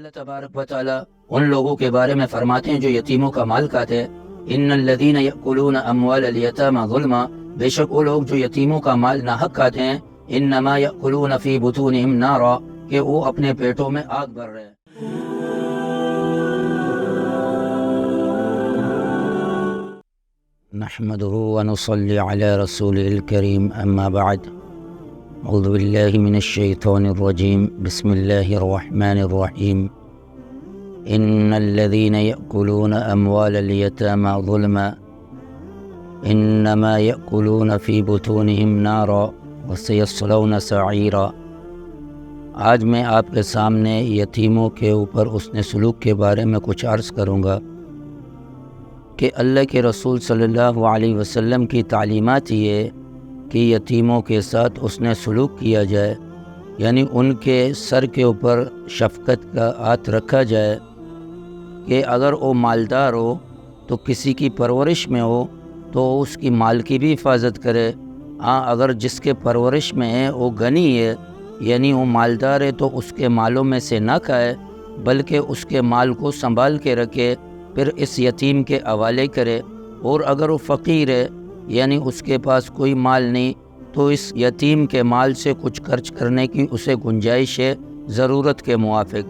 اللہ تبارک و تعالی ان لوگوں کے بارے میں فرماتے ہیں جو یتیموں کا مال کھاتے ہیں، ان الذین یأکلون اموال الیتامی ظلما، بے شک وہ لوگ جو یتیموں کا مال ناحق کھاتے ہیں، انما یأکلون فی بطونہم نارا، کہ وہ اپنے پیٹوں میں آگ بھر رہے ہیں۔ نحمده ونصلي على رسوله الكريم، أما بعد، أعوذ بالله من الشيطان الرجيم، بسم الله الرحمن الرحيم، إن الذين يأكلون أموال اليتامى ظلما إنما يأكلون في بطونهم نارا وسيصلون سعيرا۔ آج میں آپ کے سامنے یتیموں کے اوپر حسن سلوک کے بارے میں کچھ عرض کروں گا کہ اللہ کے رسول صلی اللہ علیہ وسلم کی تعلیمات یہ کہ یتیموں کے ساتھ حسن سلوک کیا جائے، یعنی ان کے سر کے اوپر شفقت کا ہاتھ رکھا جائے کہ اگر وہ مالدار ہو تو کسی کی پرورش میں ہو تو اس کی مال کی بھی حفاظت کرے، اگر جس کے پرورش میں ہے وہ غنی ہے، یعنی وہ مالدار ہے تو اس کے مالوں میں سے نہ کھائے بلکہ اس کے مال کو سنبھال کے رکھے، پھر اس یتیم کے حوالے کرے۔ اور اگر وہ فقیر ہے یعنی اس کے پاس کوئی مال نہیں تو اس یتیم کے مال سے کچھ خرچ کرنے کی اسے گنجائش ہے ضرورت کے موافق،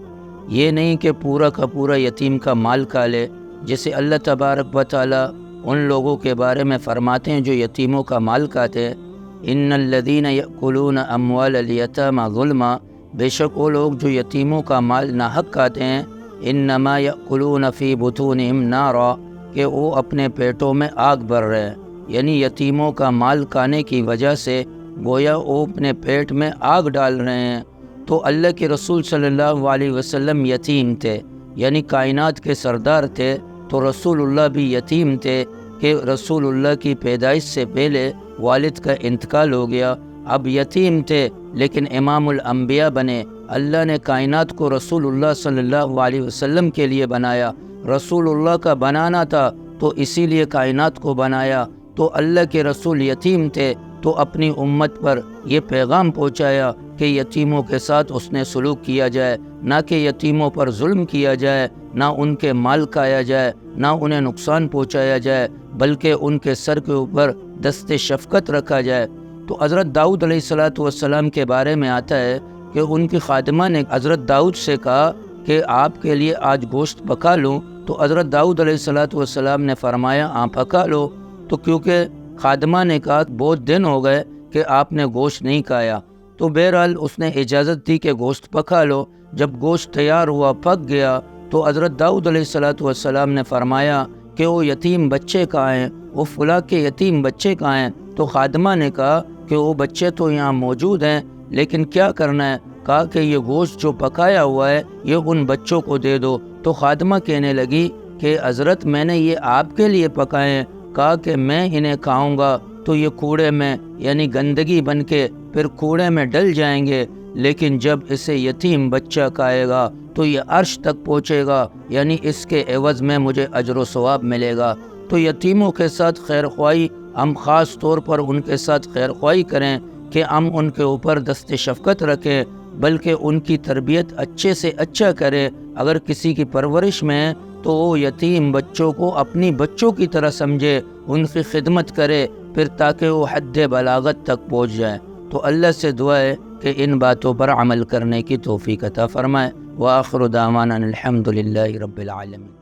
یہ نہیں کہ پورا کا پورا یتیم کا مال کھا لے۔ جیسے اللہ تبارک و تعالی ان لوگوں کے بارے میں فرماتے ہیں جو یتیموں کا مال کھاتے ہیں، ان الذین یأکلون اموال الیتامی ظلما، بے شک وہ لوگ جو یتیموں کا مال ناحق کھاتے ہیں، انما یأکلون فی بطونہم نارا، کہ وہ اپنے پیٹوں میں آگ بھر رہے ہیں، یعنی یتیموں کا مال کھانے کی وجہ سے گویا وہ اپنے پیٹ میں آگ ڈال رہے ہیں۔ تو اللہ کے رسول صلی اللہ علیہ وسلم یتیم تھے، یعنی کائنات کے سردار تھے، تو رسول اللہ بھی یتیم تھے کہ رسول اللہ کی پیدائش سے پہلے والد کا انتقال ہو گیا، اب یتیم تھے لیکن امام الانبیاء بنے۔ اللہ نے کائنات کو رسول اللہ صلی اللہ علیہ وسلم کے لیے بنایا، رسول اللہ کا بنانا تھا تو اسی لیے کائنات کو بنایا۔ تو اللہ کے رسول یتیم تھے تو اپنی امت پر یہ پیغام پہنچایا کہ یتیموں کے ساتھ حسن سلوک کیا جائے، نہ کہ یتیموں پر ظلم کیا جائے، نہ ان کے مال کھایا جائے، نہ انہیں نقصان پہنچایا جائے، بلکہ ان کے سر کے اوپر دست شفقت رکھا جائے۔ تو حضرت داؤد علیہ السلام کے بارے میں آتا ہے کہ ان کی خادمہ نے حضرت داؤد سے کہا کہ آپ کے لیے آج گوشت پکا لوں، تو حضرت داؤد علیہ السلام نے فرمایا پکا لو، تو کیونکہ خادمہ نے کہا بہت دن ہو گئے کہ آپ نے گوشت نہیں کھایا، تو بہرحال اس نے اجازت دی کہ گوشت پکا لو۔ جب گوشت تیار ہوا، پک گیا، تو حضرت داؤد علیہ السلام نے فرمایا کہ وہ یتیم بچے کہاں ہیں، وہ فلاں کے یتیم بچے کہاں ہیں؟ تو خادمہ نے کہا کہ وہ بچے تو یہاں موجود ہیں، لیکن کیا کرنا ہے؟ کہا کہ یہ گوشت جو پکایا ہوا ہے یہ ان بچوں کو دے دو۔ تو خادمہ کہنے لگی کہ حضرت میں نے یہ آپ کے لیے پکائے ہیں۔ کہا کہ میں انہیں کھاؤں گا تو یہ کوڑے میں یعنی گندگی بن کے پھر کوڑے میں ڈل جائیں گے، لیکن جب اسے یتیم بچہ کھائے گا تو یہ عرش تک پہنچے گا، یعنی اس کے عوض میں مجھے اجر و ثواب ملے گا۔ تو یتیموں کے ساتھ خیر خواہی، ہم خاص طور پر ان کے ساتھ خیر خواہی کریں کہ ہم ان کے اوپر دست شفقت رکھیں، بلکہ ان کی تربیت اچھے سے اچھا کریں۔ اگر کسی کی پرورش میں ہے تو وہ یتیم بچوں کو اپنی بچوں کی طرح سمجھے، ان کی خدمت کرے، پھر تاکہ وہ حد بلاغت تک پہنچ جائیں۔ تو اللہ سے دعا ہے کہ ان باتوں پر عمل کرنے کی توفیق عطا فرمائے۔ وآخر دعوانا الحمد للہ رب العالمین۔